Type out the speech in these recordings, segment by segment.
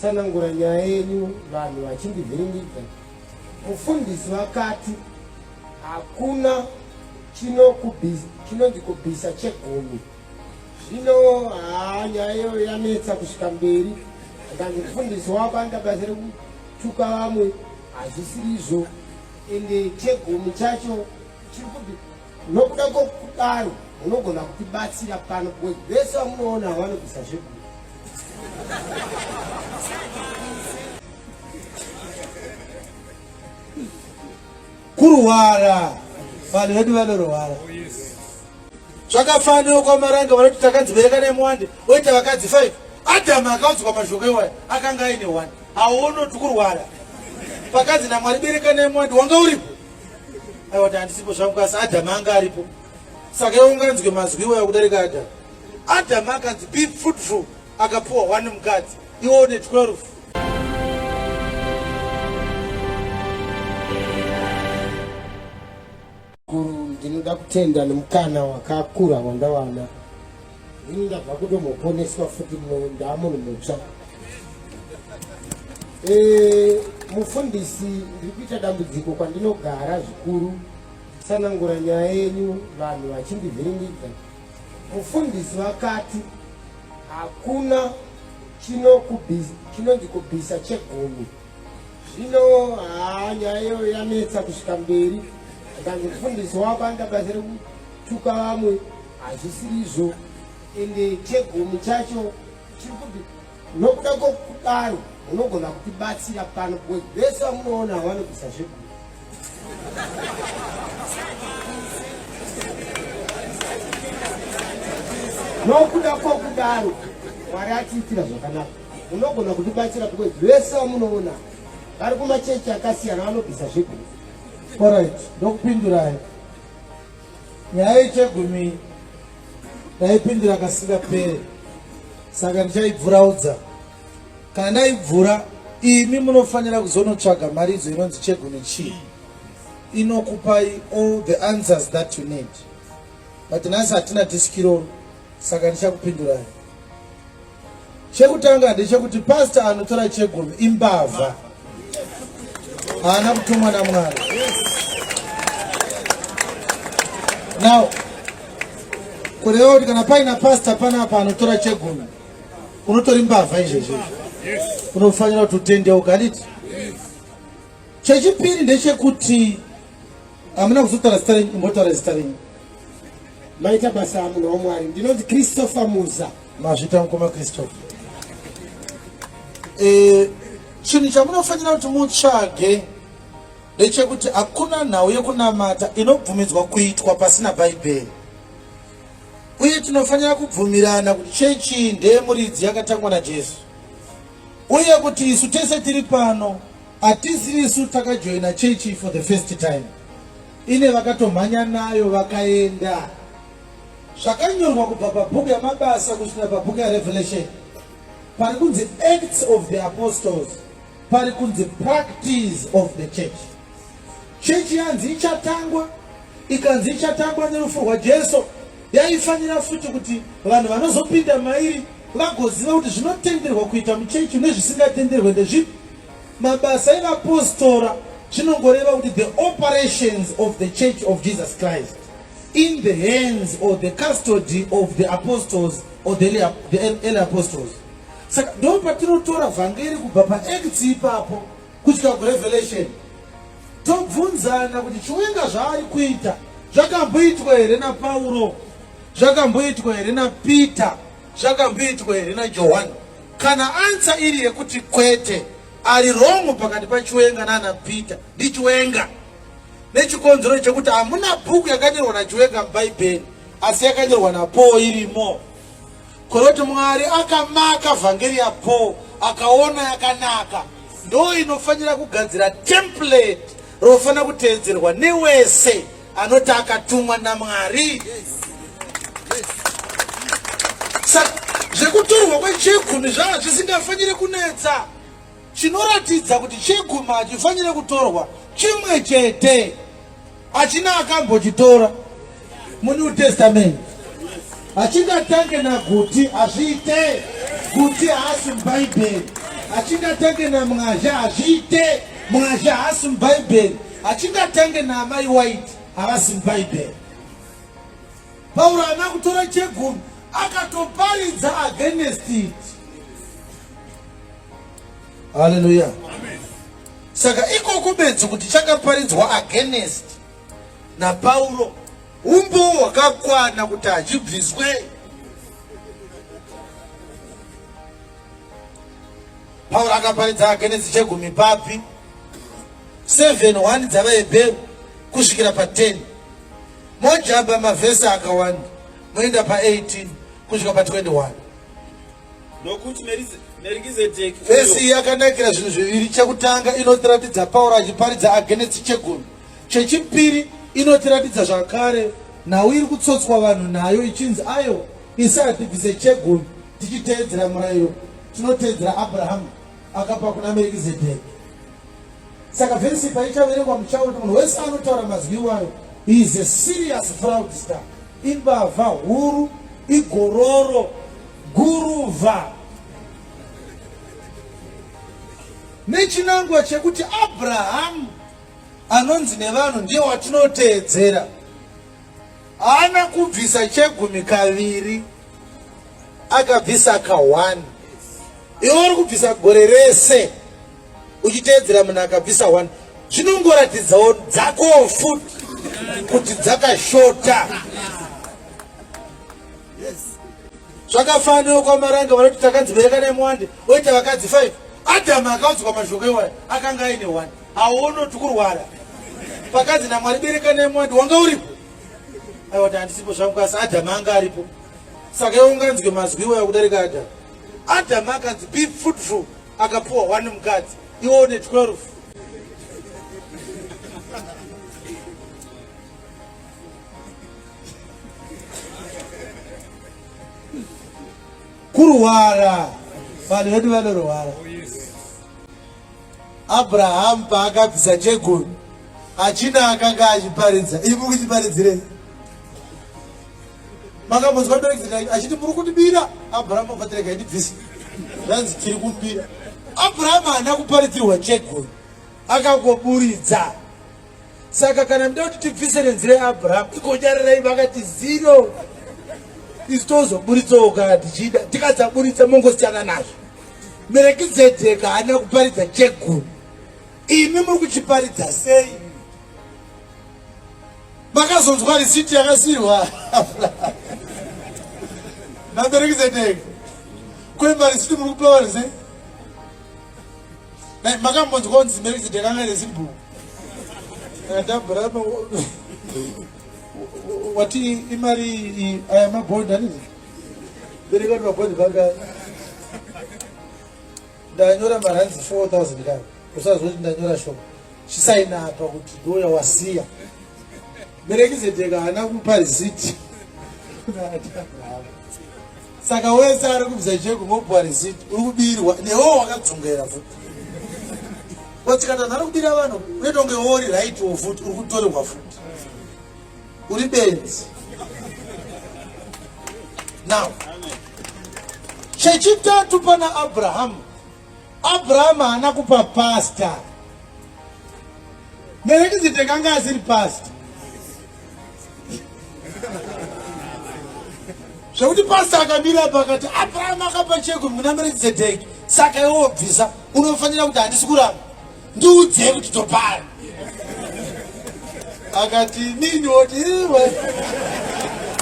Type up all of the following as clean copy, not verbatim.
Sanangura nyaya yenyu vanhu vachindivhiringidza. Mufundisi vakati hakuna chinonzi kubvisa chegumi. Zvino nyaya iyoyo yanetsa kusvika mberi. Ndanzi mufundisi wako anda basa rekutuka vamwe, hazvisirizvo. Ende chegumi chacho nokuda kwokudaro munogona kutibatsira pano vese vamunoona vanobvisa zvegumi. Kuruwara vanhu vedu vanorwara. Zvakafanira kwamaranga vanoti takanzibereka nemwande oita vakadzi 5. Adhamu akaudzwa mashoko iwaya akanga aine 1. Haunoti kurwara pakadzi naMwari bereka nemwande wanga uripo. Aiwa handisipo zvangu kasi Adhamu anga aripo. Saka unganzwe mazwi iwaya kudarika Adhamu. Adhamu akanzi be fruitful akapuwa 1 mukadzi iwo ne 12. Ndinoda kutenda nemukana wakakura wandawana. Ini ndabva kutomoponeswa futi ndamunhu mutsva. Mufundisi ndiri kuita dambudziko kwandinogara zvikuru. Sanangura nyaya yenyu vanhu vachindivhiringidza. Mufundisi vakati hakuna chinonzi kubvisa chegumi. Zvino nyaya iyoyo yanetsa kusvika mberi. Ndanzi mufundisi wako anda basa rekutuka vamwe, hazvisirizvo. Ende chegumi chacho nokuda kwokudaro munogona kutibatsira pano vese vamunoona vanobvisa zvegumi. Nokuda kwokudaro Mwari atiitira zvakanaka. Munogona kutibatsira vese vamunoona vari kumachechi akasiyana vanobvisa zvegumi. Alright, ndokupindura nyaya yechegumi ndaipindura kasingapere, saka ndichaibvuraudza. Kana ndaibvura, imi munofanira kuzonotsvaga mari idzo inonzi chegumi chii. Inokupai all the answers that you need. But nhasi hatina diskiroro, saka ndichakupindurai. Chekutanga ndechekuti pastor anotora chegumi imbavha. Haana kutumwa naMwari. Now, kureva kuti kana paina pastor panapa anotora chegumi, unotori mbavha izvezvo. Unofanira kuti utendeuka handiti? Chechipiri ndechekuti hamuna kuzotaura zita renyu, imbotaura zita renyu. Maita basa munhu waMwari. Ndinonzi Christopher Muza. Mazvita mukoma Christopher. Chinhu chamunofanira kuti mutsvage ndechekuti hakuna nhau yekunamata inobvumidzwa kuitwa pasina Bhaibheri. Uye tinofanira kubvumirana kuti chechi ndeyemuridzi yakatangwa naJesu. Uye kuti isu tese tiri pano hatisi isu takajoina chechi for the first time. Ine vakatomhanya nayo vakaenda. Zvakanyorwa kubva pabhuku yamabasa kusvika pabhuku yaRevelation. Pari kunzi Acts of the Apostles, pari kunzi practice of the church. Church yanzi ichatangwa, ikanzi ichatangwa nerufu rwaJesu, yaifanira futi kuti vanhu vanozopinda mairi vagoziva kuti zvinotenderwa kuita muchechi nezvisingatenderwe ndezvipi. Mabasa evapostora zvinongoreva kuti the operations of the Church of Jesus Christ in the hands or the custody of the apostles or the early apostles. Saka ndo patinotora vhangeri kubva paActs ipapo kusvika kuRevelation, tobvunzana kuti chiwenga zvaari kuita zvakamboitwa here naPauro, zvakamboitwa here naPeter, zvakamboitwa here naJohani. Kana ansa iri yekuti kwete, ari wrong pakati pachiwenga naPeter ndichiwenga, nechikonzero chekuti hamuna bhuku yakanyorwa nachiwenga muBhaibheri, asi yakanyorwa naPaul irimo. Kuroti Mwari akamaka vhangeri yaPaul akaona yakanaka, ndo inofanira kugadzira template rofanira kuteedzerwa newese anoti akatumwa naMwari. Saka zvekutorwa kwechegumi zvava zvisingafaniri kunetsa. Chinoratidza kuti chegumi hachifanire kutorwa chimwe chete, hachina akambochitora muNew Testament. Achingatange naguti azviite guti haasi muBhaibheri. achingatange namwazha azviite mwazha haasi mubhaibheri, achingatange naamai waiti havasi mubhaibheri. Pauro ana kutora chegumi akatoparidza against it. Haleluya. Saka ikoko bedzi kuti chakaparidzwa against naPauro umbo hwakakwana kuti achibviswe. Pauro akaparidza against chegumi papi 7:1 dzavaHebheru kusvikira pa10. Mojamba mavhesi akawanda moenda pa18 kusvika pa21. Nokuti Merikizedheki vhesi iyi yakanakira zvinhu zviviri. Chekutanga inotiratidza Pauro achiparidza against chegumi. Chechipiri inotiratidza zvakare nhau iri kutsotswa vanhu nayo ichinzi ayo isati bvise chegumi tichiteedzera murayiro tinoteedzera Abrahamu akapa kuna Merikizedheki. Saka vhesi paichaverengwa muchauri munhu wese anotaura mazwi iwayo he is a serious fraudster. Imbavha huru, igororo, guruva. Nechinangwa chekuti Abrahamu anonzi nevanhu ndiye watinoteedzera haana kubvisa chegumi kaviri, akabvisa ka1. Iwe uri kubvisa gore rese uchiteedzera munhu akabvisa 1. Zvinongoratidzawo dzako futi kuti dzakashota. Zvakafanira kwamaranga vanoti takanzi bereka nemwande oita vakadzi 5. Adhamu akaudzwa mashoko iwayo akanga aine 1. Haunoti kurwara pakadzi naMwari bereka nemwande wanga uripo. Aiwa kuti handisipo zvangu asi Adhamu anga aripo. Saka iwe unganzwe mazwi iwayo kudarika Adhamu. Adhamu akanzi be fruitful akapuwa 1 mukadzi, iwe une 12. Kurwara vanhu vedu vanorwara. Abrahamu paakabvisa chegumi achina akanga achiparidza. Ivi muri kuchiparidzirei? Makambonzwa Merikizedheki achiti muri kundibira? Abrahamu apatireka ndibvise zvanzi tiri kumbira. Abrahamu haana kuparidzirwa chegumi, akangoburidza. Saka kana muda kuti tibvise nenzira yaAbrahamu ikonyararai vakati 0. Isu tozoburitsawo kana tichida, tikadzaburitsa mongosiyana nazvo. Merikizedheki haana kuparidza chegumi, imi muri kuchiparidza sei? Makazonzwa risiti yakasiyirwa naMerikizedheki kwemba risiti muri kupiwa risei? Makambonzwa kunzi Merikizedheki anga nezibhuku Abrahamu wati imari aya mabhondi anizi bereka kuti mabhondi vanga ndanyora maranzi 4,000 kare usazoti ndanyora shoko chisaina apa kuti ndoya wasiya. Merikizedheki haana kupa risiti. Saka wese ari kubvisa chegumi mopuwa risiti uri kubirwa newo wakadzongera futi. Watsikata nhari kubira vanhu unotonge wori right wofuti uri kutorerwa futi uri benzi. Now chechitatu pana Abrahamu haana kupa pasta. Merikizedheki anga asiri pasta zvekuti pasta akamira pakati Abrahamu akapa chegumi muna Merikizedheki. Saka iwe wobvisa unofanira kuti handisi kuramba ndiudze kuti topara. Akati nini woti iwe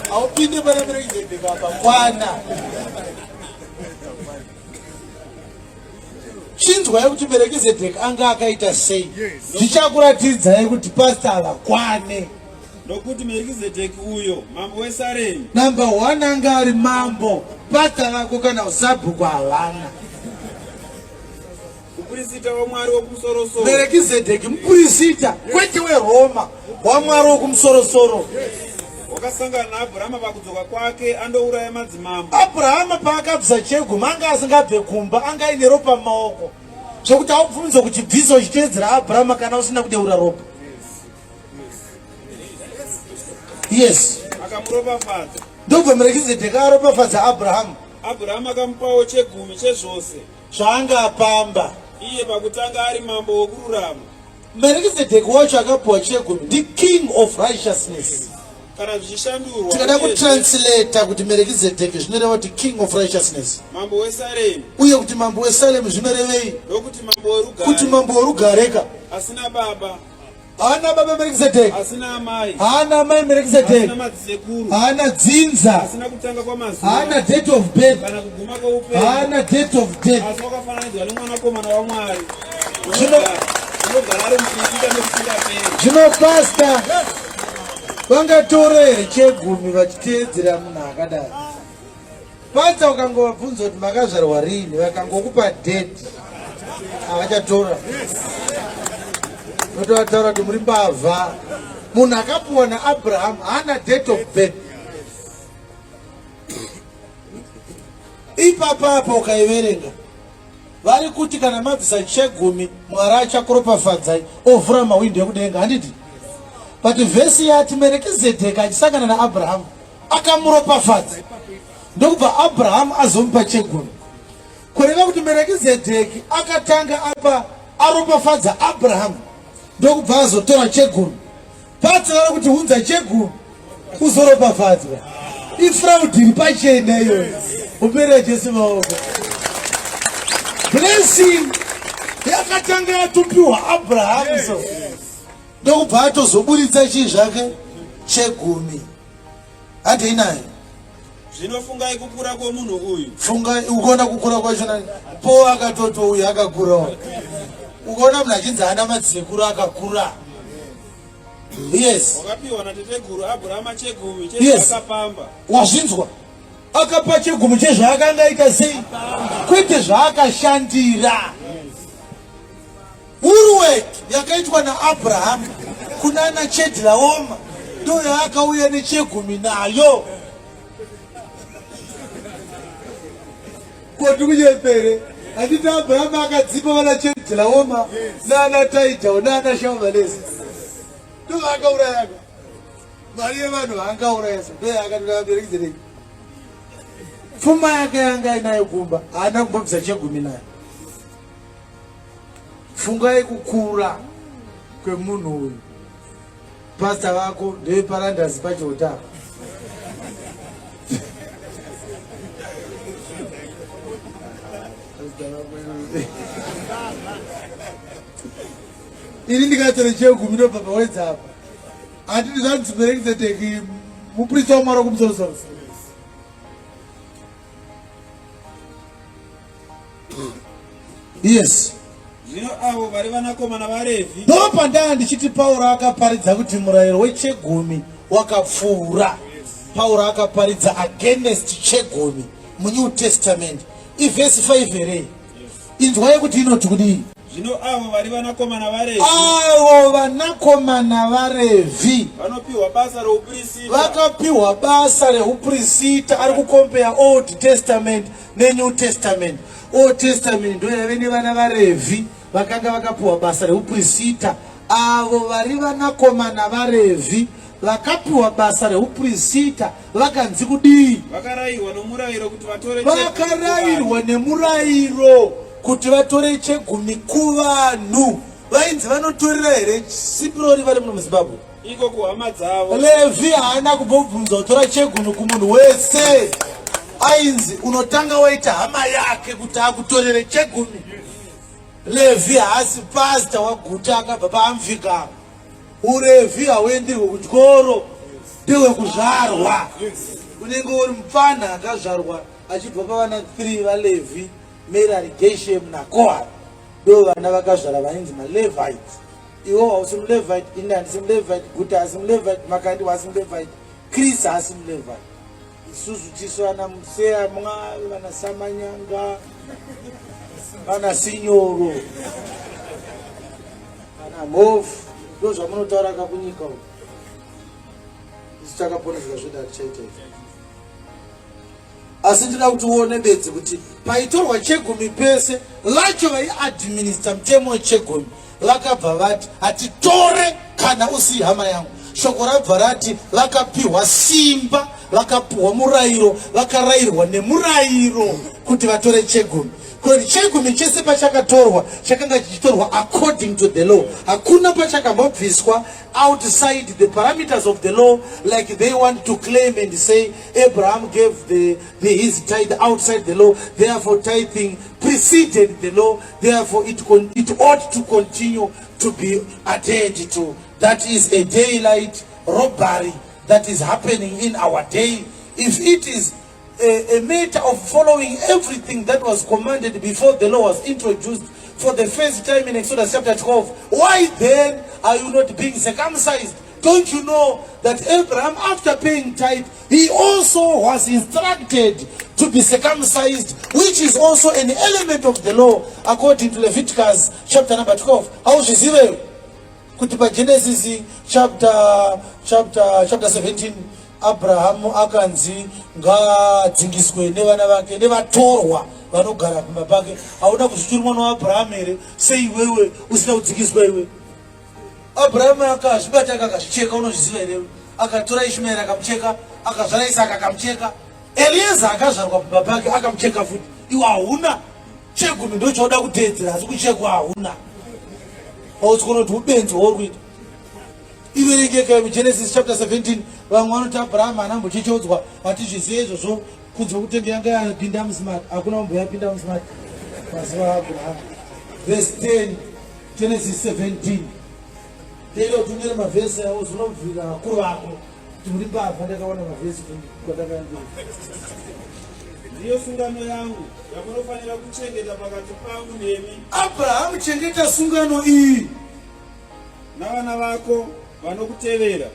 haupinde pana Merikizedheki apa kwana. Chinzwai kuti Merikizedheki anga akaita sei? Zvichakuratidzai kuti pasta havakwane. nokuti Merikizedheki uyo mambo weSaremu Number 1 anga ari mambo, pasta vako kana usabhuku havana. mupurisita waMwari wokumusoro-soro. Merikizedheki mupurisita kwete weRoma waMwari wokumusoro-soro. wakasangana naAbhurahama pakudzoka kwake andouraya madzimambo. Abrahama paakabvisa chegumi anga asingabve kumba, anga ine ropa mumaoko zvokuti haubvunzo kuchibvisa uchiteedzera Abrahama kana usina kudeura ropa. Yes, akamuropafadza. ndobva Merikizedheki aropafadza Abrahamu. Abhurahama akamupawo chegumi chezvose zvaanga apamba. iye pakutanga ari mambo wokururama. Melchizedeki wacho akapuwa chegumi ndi king of righteousness. Kana zvichishandurwa tikada kutranslata kuti Melchizedeki zvinoreva kuti king of righteousness, mambo weSaremu, uye kuti mambo weSaremu zvinorevei nokuti mambo werugare, kuti mambo werugareka asina baba, haana baba Melchizedeki, asina amai, haana amai Melchizedeki, asina madzisekuru, haana dzinza, asina kutanga kwamazuva, haana date of birth, kana kuguma kweupenyu, haana date of death. asi wakafananidzwa nemwanakomana waMwari Zvino- unogara ari muprofita nokusingaperi. Zvino pasta vangatora here chegumi vachiteedzera munhu akadai? Pasta ukangovabvunza kuti makazvarwa rini, vakangokupa date havachatora. Notovataura kuti muri mbavha. Munhu akapuwa naAbraham haana date of birth. Ipapapo ukaiverenga vari kuti kana mabvisa chegumi Mwari achakuropafadzai ovhura mahwindo ekudenga, handiti? But vhesi yati Melchizedeki achisangana naAbhurahamu akamuropafadza, ndokubva Abhurahamu azomupa chegumi. Kureva kuti Melchizedeki akatanga apa aropafadza Abhurahamu, ndokubva azotora chegumi. Patsara kuti unza chegumi uzoropafadzwa. Ifraudi iri pachena iyoyo. Upere Jesu maoko. Blessing yakatanga yatupiwa Abraham, so ndokubva atozoburitsa chii zvake chegumi. Hati inaye Zvinofungai kukura kwomunhu uyu. funga ukaona kukura kwacho nani po akatoto uyu akakurawo. Ukaona munhu achinzi haana madzisekuru akakura. Yes, Wakapiwa nateteguru Abhurama chegumi Yes. chezvaakapamba. wazvinzwa? Akapa chegumi chezvaakanga aita sei, kwete zvaakashandira. Urwek yakaitwa naAbhurahamu kunana Chedlaoma ndo yaakauya nechegumi nayo. Koti kunyepere handiti Abhurahamu akadzipa vana Chedlaoma nana Taitao nana Shamalesi ndo vaakaurayaka. Mari yevanhu vaangaurayasa ndo yaakatora Melchizedeki. Pfuma yake yanga ainayo kumba haana kumbobvisa chegumi nayo. Fungai kukura kwemunhu uyu. Pasta vako ndeveparandasi pachotapa. Ini ndikatora chegumi nobva pawedza apa. Handiti zvanzi Melchizedeki muprista waMwari wekumusoro-soro. Yes. Zvino avo vari vanakomana vaRevhi Ndopandanga ndichiti Pauro akaparidza kuti murayiro wechegumi wakapfuura. Pauro akaparidza against chegumi muNew Testament. Ivhesi 5 here. Inzwai kuti inoti kudii? zvino avo vari vanakomana vaRevhi Avo vanakomana vaRevhi vanopiwa basa rouprista vakapiwa basa reuprista. Ari kukombea Old Testament neNew Testament. Old Testament ndo yave nevana vaRevhi vakanga vakapiwa basa reuprista. Avo vari vanakomana vaRevhi vakapiwa basa reuprista vakanzi kudii? vakarayirwa nomurayiro kuti vatore chegumi Vakarayirwa nemurayiro kuti vatore chegumi kuvanhu. Vainzi vanotorera here sipirori vari muno muZimbabwe? iko kuhama dzavo. Levi haana kubvunza kutora chegumi kumunhu wese. Ainzi unotanga waita hama yake kuti akutorere chegumi. Levi haasi pasta waguta akabva paAmvika. Urevi hauendirwe kutyoro, ndewekuzvarwa. Unenge uri mupfana akazvarwa achibva pavana 3 vaLevi, Merari, Geshemu naKohati. Ndo vana vakazvara vainzi maLevite. Iwo hausi muLevite, ini handisi muLevite, Guta haasi muLevite, Makandi haasi muLevite, Chris haasi muLevite. Isusu tisu vana Museya Mwavi, vana Samanyanga, vana Sinyoro, vana Mhofu. Ndo zvamunotaura kakunyika uku. Isu takaponeswa zvoda tichaita izvi. Asi ndinoda kuti uone bedzi kuti paitorwa chegumi pese vacho vaiadministra mutemo wechegumi vakabva vati hatitore kana usi hama yangu. Shoko rabva rati vakapiwa simba, vakapiwa murayiro, vakarayirwa nemurayiro kuti vatore chegumi. kuti chegumi chese pachakatorwa chakanga chichitorwa according to the law. Hakuna pachakambobviswa outside the parameters of the law, like they want to claim and say Abraham gave his tithe outside the law, therefore tithing preceded the law, therefore it ought to continue to be adhered to. That is a daylight robbery that is happening in our day. If it is a matter of following everything that was commanded before the law was introduced for the first time in Exodus chapter 12, why then are you not being circumcised? Don't you know that Abraham, after paying tithe, he also was instructed to be circumcised, which is also an element of the law, according to Leviticus chapter number 12. How is it? Genesis chapter 17, Abraham akanzi ngadzingiswe nevana vake nevatorwa vanogara pamba pake. Hauna kuzvitori mwana waAbraham here sei wewe usina kudzingiswa iwe? Abraham akazvibata akazvicheka, unozviziva here? Akatora Ishmael akamucheka, akazvara Isaka akamucheka, Eliezer akazvarwa pamba pake akamucheka futi. Iwe hauna chegumi ndochauda kuteedzera, asi kuchekwa hauna. Hautsikono kuti ubenzi hwauri kuita. Iverengeka muGenesis chapter 17, vamwe vanoti Abraham anambochechodzwa, hatizvizive izvozvo, kunzwa kuti yanga yapinda musmart. Hakuna kumboyapinda musmart mazuva aAbraham. Verse 10, Genesis 17. Ndega kutungere mavhesi awo zvinobvira vakuru vako kuti muri mbavha ndakaona mavhesi kwandakaambira. Ndiyo sungano yangu yamunofanira kuchengeta pakati pangu nemi. Abraham, chengeta sungano iyi navana vako vanokutevera.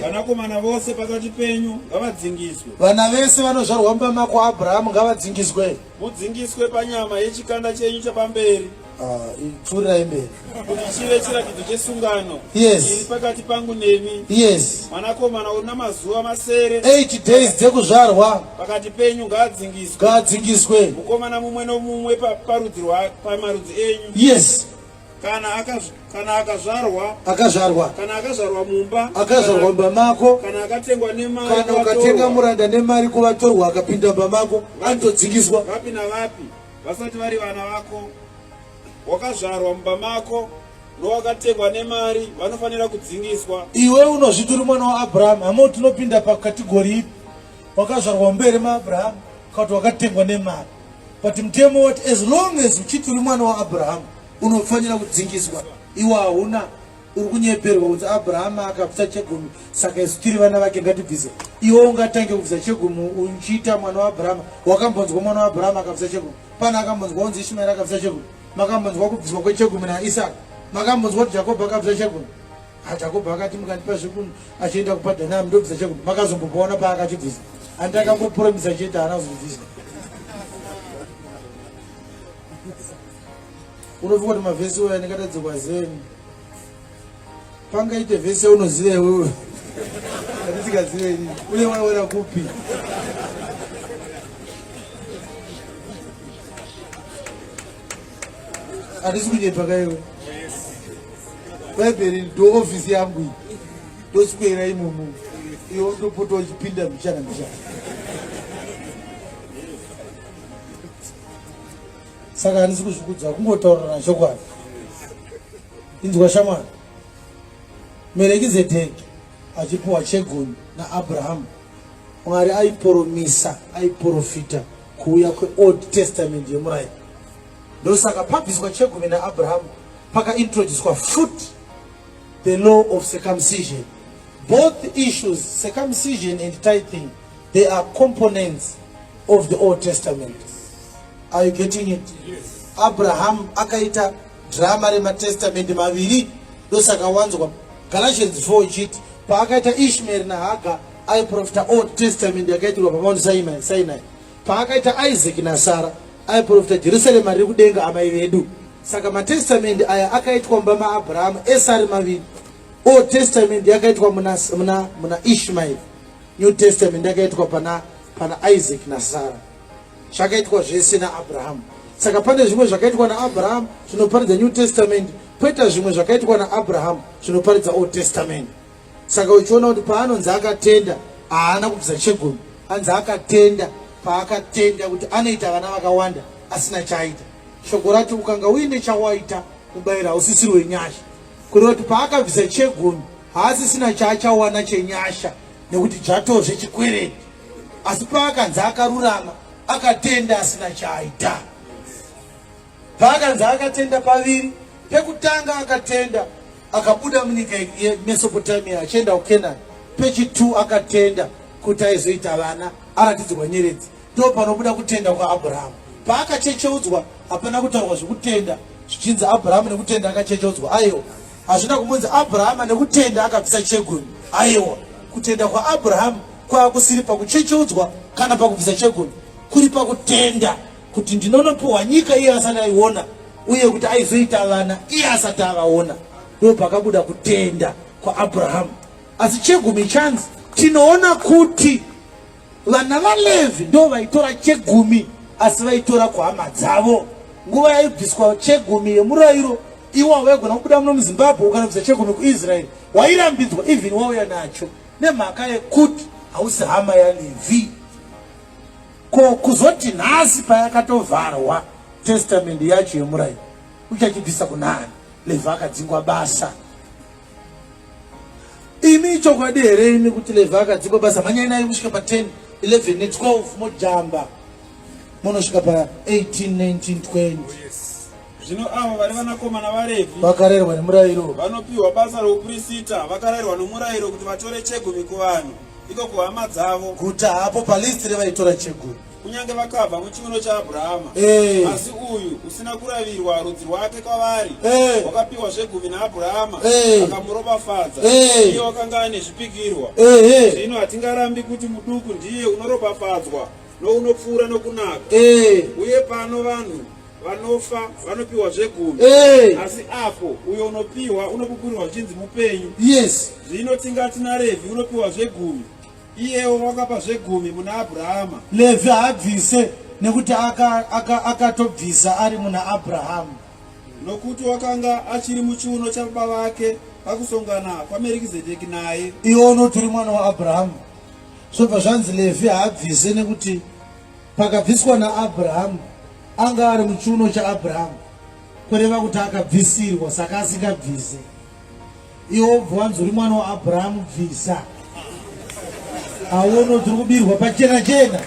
Vanakomana vose pakati penyu ngavadzingiswe. Vana vese vanozvarwa mumba mako Abraham ngavadzingiswe. Mudzingiswe panyama yechikanda chenyu chapamberi. Pfuurai mberi. Kuti chive chiratidzo chesungano. Yes. Iri pakati pangu nemi. Yes. Mwanakomana una mazuva masere 8 days dzekuzvarwa pakati penyu ngaadzingiswe. Ngaadzingiswe. Mukomana mumwe nomumwe pamarudzi enyu. Yes. Kana akazvarwa kana akazvarwa mumba, akazvarwa mumba mako, kana akatengwa nemari, kana ukatenga muranda nemari kuvatorwa akapinda mumba mako, anotodzingiswa. Vapi navapi vasati vari vana vako, wakazvarwa mumba mako nowakatengwa nemari, vanofanira kudzingiswa. Iwe unozvitori mwana waAbraham, hamo tinopinda pakategori ipi? Wakazvarwa mberi maAbraham kana wakatengwa nemari. But mtemo wati as long as uchitori mwana waAbraham unofanira kudzingiswa. Iwe hauna, uri kunyeperwa kuti Abraham akabvisa chegumi saka isu tiri vana vake ngatibvise. Iwe ungatange kubvisa chegumi uchiita mwana waAbraham. Wakambonzwa mwana waAbraham akabvisa chegumi? Pana akambonzwa unzi Ishmael akabvisa chegumi? Makambonzwa kubviswa kwechegumi naIsaka? Makambonzwa kuti Jacob akabvisa chegumi? Jacob akati mukandipa zvikunu achienda kuPadhanamu ndobvisa chegumi. Makazombopaona paakachibvisa? Andakambopuromisa chete haana kuzobvisa. Unovuka kuti mavhesi uya ndakatadzikwa zeni. Pangaite vhesi unoziva iwewe. Handisikazive ini. Uye waona kupi? Handisi kunyepa kaiwe. Bhaibheri ndo ofisi yangu iyi. Ndoswera imomo. Iwe ndopota uchipinda mbichana. Saka handisi kuzvikudza kungotaurana chokwadi. Inzwa shamwari. Merekizedheki achipuwa chegumi naAbraham, Mwari aiprofita kuuya kweOld Testament yemurayiro. Ndosaka pabviswa chegumi naAbraham pakaintroduced futi the law of circumcision. Both issues, circumcision and tithing, they are components of the Old Testament. Are you getting it? Yes. Abraham akaita drama rematestament maviri ndosaka wanzwa Galatians 4 ichiti paakaita Ishmael naHagar aiprofita Old Testament yakaitirwa paMount Sinai. Paakaita Isaac naSara aiprofita Jerusalem riri kudenga amai vedu. Saka matestament aya akaitwa mumba maAbraham esari maviri. Old Testament yakaitwa muna Ishmael. New Testament yakaitwa pana Isaac naSara. Zvakaitwa zvese naAbraham. Saka pane zvimwe zvakaitwa naAbraham zvinoparidza New Testament, poita zvimwe zvakaitwa naAbraham zvinoparidza Old Testament. Saka uchiona kuti paanonzi akatenda haana kubvisa chegumi, anzi akatenda paakatenda kuti anoita vana vakawanda asina chaita. shoko racho ukanga uine chawaita mubayiro hausisiri wenyasha, kureva kuti paakabvisa chegumi haasisina chaachawana chenyasha nekuti dzvatozve chikwereti, asi paakanzi akarurama akatenda asina chaaita. Paakanzi akatenda paviri, pekutanga akatenda akabuda munyika yemesopotamia achienda kukenani, pechi2 akatenda kuti aizoita vana aratidzwa nyeredzi. Ndo panobuda kutenda kwaAbhurahama. Paakachecheudzwa hapana kutaurwa zvekutenda zvichinzi Abhurahama nekutenda akachecheudzwa, aiwa. Hazvina kumbonzi Abhurahama nekutenda akabvisa chegumi, aiwa. Kutenda kwaAbhurahama kwaakusiri pakuchecheudzwa kana pakubvisa chegumi, kuri pakutenda kuti ndinonopiwa nyika iye asati aiona, uye kuti aizoita vana iye asati avaona. Ndo pakabuda kutenda kwaAbhurahama. Asi chegumi chanzi tinoona kuti vana vaLevhi ndo vaitora chegumi, asi vaitora kuhama dzavo. Nguva yaibviswa chegumi yemurayiro, iwo vaigona kubuda muno muZimbabwe ukanobvisa chegumi kuIsraeri, wairambidzwa even wauya nacho nemhaka yekuti hausi hama yaLevhi. Ko kuzoti nhasi payakatovharwa testamendi yacho yemurayiro, uchachibvisa kunani? Levhi akadzingwa basa. Imi chokwadi here imi kuti Levhi akadzingwa basa? Manyai nayo kusvika pa10, 11 ne12 mojamba munosvika pa18, 19, 20. Zvino avo vari vanakomana vaRevhi vakarayirwa nemurayiro, vanopiwa basa rouprisita. Vakarayirwa nomurayiro kuti vatore chegumi kuvanhu, iko kuhama dzavo, kuti hapo palisti revaitora chegumi kunyange vakabva muchiuno chaAbhurahama. Asi uyu usina kuravirwa rudzi rwake kwavari, wakapiwa zvegumi naAbhurahama, akamuropafadza. Iye wakanga ane zvipikirwa. Zvino hatingarambi kuti muduku ndiye unoropafadzwa nounopfuura nokunaka. Uye pano vanhu vanofa vanopiwa zvegumi, asi apo uyo unopiwa unopupurirwa zvichinzi mupenyu. Zvino tingati naRevhi unopiwa zvegumi, iyewo wakapa zvegumi muna Abhurahama. Levhi haabvise nekuti akatobvisa ari muna Abhurahama, nokuti wakanga achiri muchiuno chababa vake pakusongana kwaMerikizedheki naye. iwo unoti uri mwana waAbhurahama. Zvobva zvanzi Levhi haabvise nekuti pakabviswa naAbhurahama anga ari muchiuno chaAbhurahama, kureva kuti akabvisirwa saka asingabvise. Iwo bvanzi uri mwana waAbhurahama, bvisa. Aono tiri kubirwa pachena chena.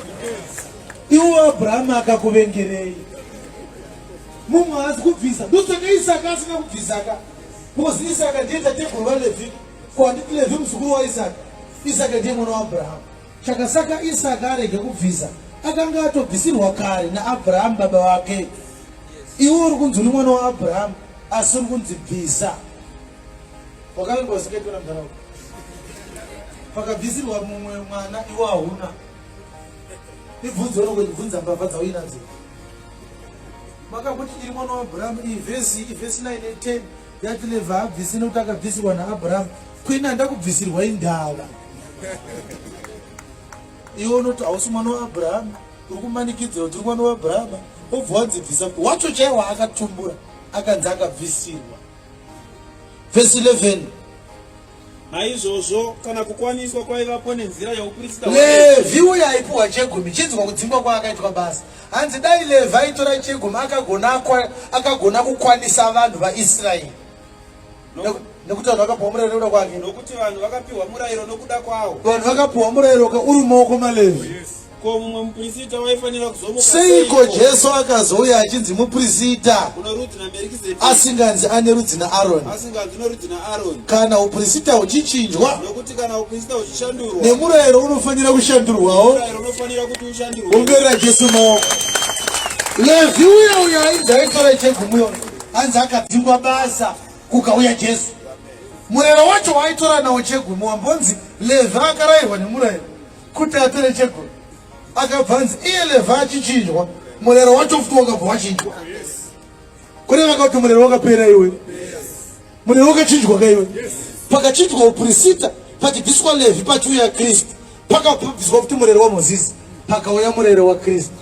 Iwo Abhurahama akakuvengerei? Mumwe haasi kubvisa. Ndosaka Isaka asina kubvisaka, because Isaka ndiye tateguru vaLevhi. Ko handiti Levhi muzukuru waIsaka? Isaka ndiye mwana waAbhurahama. Chakasaka Isaka arege kubvisa, akanga atobvisirwa kare naAbhurahama baba wake. Iwo uri kunzi uri mwana waAbhurahama, asi uri kunzi bvisa. Wakangozikaitwa namdana pakabvisirwa mumwe mwana iwo hauna. Ibvunzo rinobvunza mbavha dzauinadzo. Makamboti iri mwana waAbhurahama, iyi vhesi 9 ne10 yati Levhi haabvisi nekuti akabvisirwa naAbhurahama. Kwina ndakubvisirwa indava. Iwo unoti hausi mwana waAbhurahama, uri kumanikidzwa kuti uri mwana waAbhurahama, obva wadzibvisa. Wacho chaiwo akatumbura akanzi akabvisirwa. Vhesi 11. Naizvozvo kana kukwaniswa kwaivapo nenzira yauprista Levhi uye aipiwa chegumi, chinzwa kudzingwa kwaakaitwa basa. Hanzi dai Levhi aitora chegumi akagona kukwanisa vanhu vaIsraeri, nekuti vanhu vakapiwa murayiro nekuda kwake. Nokuti vanhu vakapiwa murayiro nokuda kwavo. Vanhu vakapiwa murayiro uri mumaoko maLevhi. Ko mumwe muprista waifanira kuzomuka seiko Jesu akazouya achinzi muprista kuna rudzi naMerikizedheki, asinganzi ane rudzi naAroni? asinganzi norudzi naAroni. Kana uprista uchichinjwa, nokuti kana uprista uchishandurwa, nemurayiro unofanira kushandurwawo. murayiro unofanira kuti ushandurwe. Umberera Jesu maoko. Levhi uya ainzi aitora chegumi, hanzi akadzingwa basa kukauya Jesu. Murayiro wacho waaitora nawo chegumi, wambonzi Levhi akarayirwa nemurayiro kuti atore chegumi. Akabvanzi iye Levhi achichinjwa, murayiro wacho futi wakabva wachinjwa. Kureva kuti murayiro wakapera iwe, murayiro wakachinjwa kaiwe. Pakachinjwa uprista, pachibviswa Levhi, pachiuya Kristu. Pakabviswa kuti murayiro waMozisi, pakauya murayiro waKristu.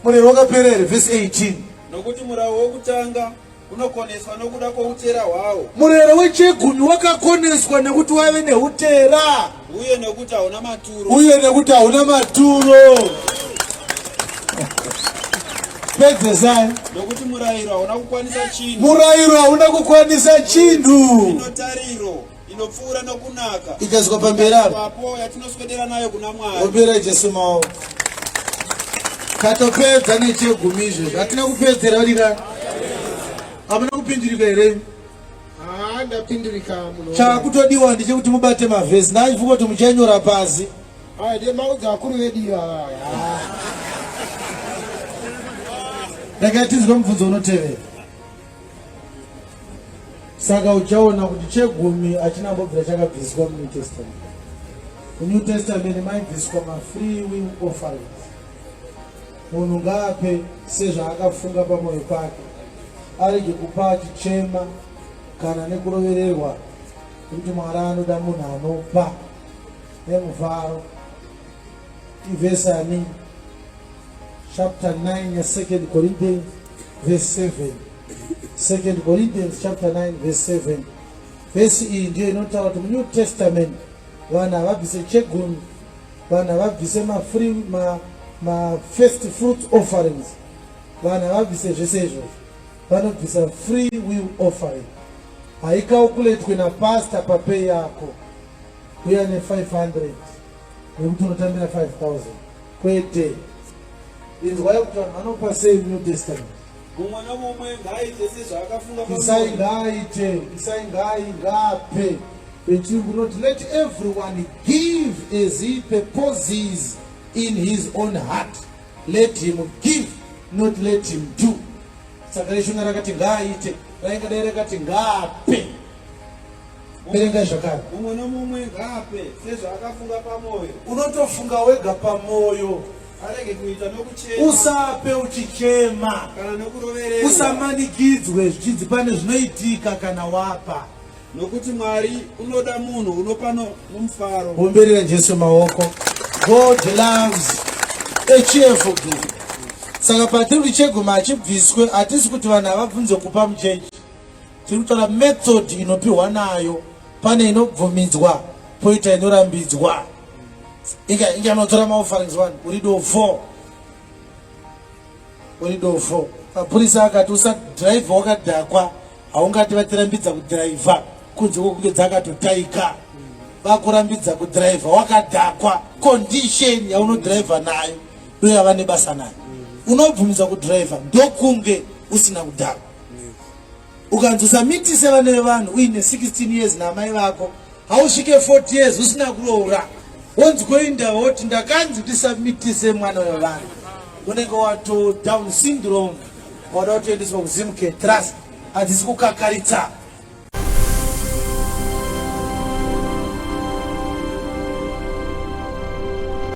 Murayiro wakapera here? Vhesi 18. Nokuti murayiro wokutanga unokoneswa nokuda kwoutera hwawo. Murayiro wechegumi wakakoneswa nekuti wave neutera, uye nekuti hauna maturo. uye nekuti hauna maturo. pedzesai nokuti murayiro hauna kukwanisa chinhu. Murayiro hauna kukwanisa chinhu. Inotariro inopfuura nokunaka ikazwa pamberi apo papo yatinoswedera nayo kuna Mwari. ombera Jesu maoko. Katopedza nechegumi izvozvo. Hatina kupedzera vadika. Hamuna kupindurika here? Ndapindurika muno. Chakutodiwa ndechekuti mubate mavhesi. Ndaivuka kuti muchanyora pasi. Ndiye maudzi akuru vedu ava. Ndakatizwa mubvunzo unotevera. Saka uchaona kuti chegumi hachinambobvira chakabviswa muNew Testament. MuNew Testament maibviswa mafree will offerings. Munhu ngaape sezvaakafunga pamwoyo pake, arege kupa achichema kana nekurovererwa, kuti Mwari anoda munhu anopa nemufaro. Ivhesi ani chapter 9 ya 2 Corinthians verse 7. 2 Corinthians chapter 9 verse 7. Vhesi iyi ndiyo inotaura kuti muNew Testament vanhu havabvise chegumi, vanhu havabvise ma first fruit offerings, vanhu havabvise zvese izvozvo, vanobvisa free will offering. Haikaukuletwe napasta papei yako kuya ne500 nekuti unotambira 5,000 kwete. Inzwai kuti vanhu vanopa sei muNew Testament. Mumwe nomumwe ngaaite sezvaakafunga Isai ngaaite, Isai ngaape. Bechirungu not let everyone give as he purposes in his own heart. Let him give, not let him do. Saka reshona rakati ngaaite, rainga dai rakati ngaape. Verengai zvakare. mumwe nomumwe ngaape sezvaakafunga pamwoyo. Unotofunga wega pamwoyo. Arege kuita nokuchema Usape uchichema. kana nokurovererwa. Usamanikidzwe zvichinzi pane zvinoitika kana wapa. Nokuti Mwari unoda munhu unopa nomufaro. Bomberera Jesu maoko. God loves a cheerful giver. Saka patiri chegumi achibviswe, hatisi kuti vanhu havabvunze kupa muchechi. Tiri kutaura method inopiwa nayo. Pane inobvumidzwa, poita inorambidzwa. Inga notora maofferings 1, urido 4. Urido 4. Mapurisa akati usadhiraivha wakadhakwa, haungati vatirambidza kudhiraivha kunze kwokunge dzakatotaika. Vakurambidza kudhiraivha wakadhakwa, condition yaunodhiraivha nayo ndiyo yava nebasa nayo. Unobvumidzwa kudhiraivha ndokunge usina kudhakwa. Ukanzi usamitise vana vevanhu uine 16 years namai vako, hausvike 40 years usina kuroora, wonzi kuenda woti ndakanzi ndisamitise mwana wevanhu, unenge wato Down syndrome, wada kutoendeswa kuZimke Trust, hadzisi kukakaritsa.